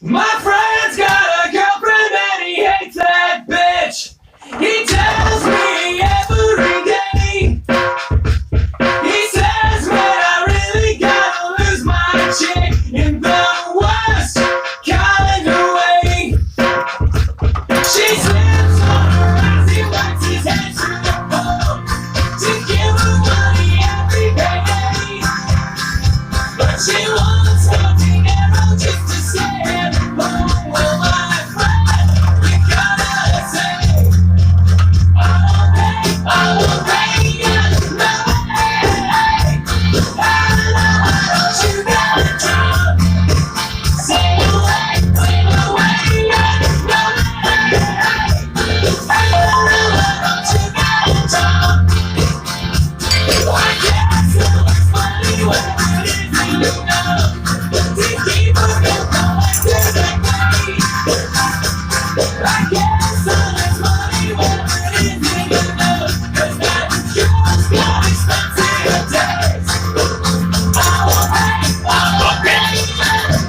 My friend's got a girlfriend and he hates that bitch. He tells me every day. He says, man, I really gotta lose my chick in the worst kind of way. She slips on her ass, he wipes his hands through the phone to give her money every day. But she wants no dinero just to stay at home. Well, my friend, you gotta say, I will pay you no way. Why don't you gotta drop? Say away, no way. Why don't you gotta drop? I guess it was funny when I didn't know to keep her in the way. I guess it was funny when I didn't know, 'cause that girl's got expensive taste. I will pay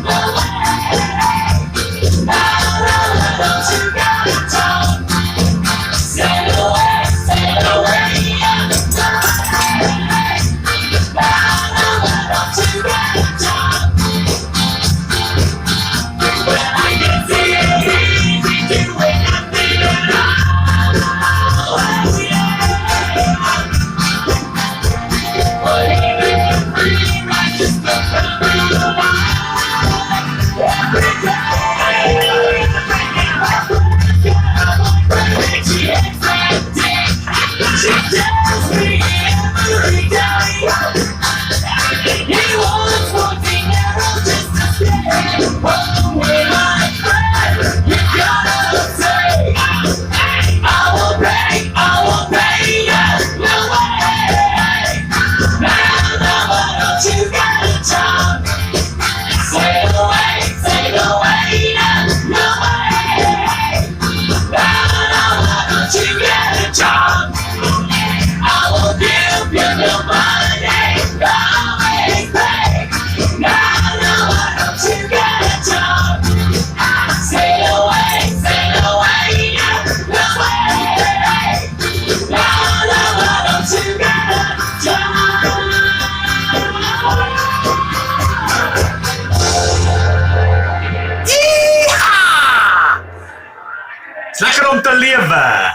no way. Why don't you gotta talk? Say away, she tells me every day he wants more dinero just to stay home with my friend. You gotta say, I will pay you no way. Now, why don't you get a job? Say no way, no way. Now, why don't you get a job? I will give you the money, always pay. Now, why don't you get a job? Say no way, no way. Now, why don't you get a job? Dis lekker om te lewe.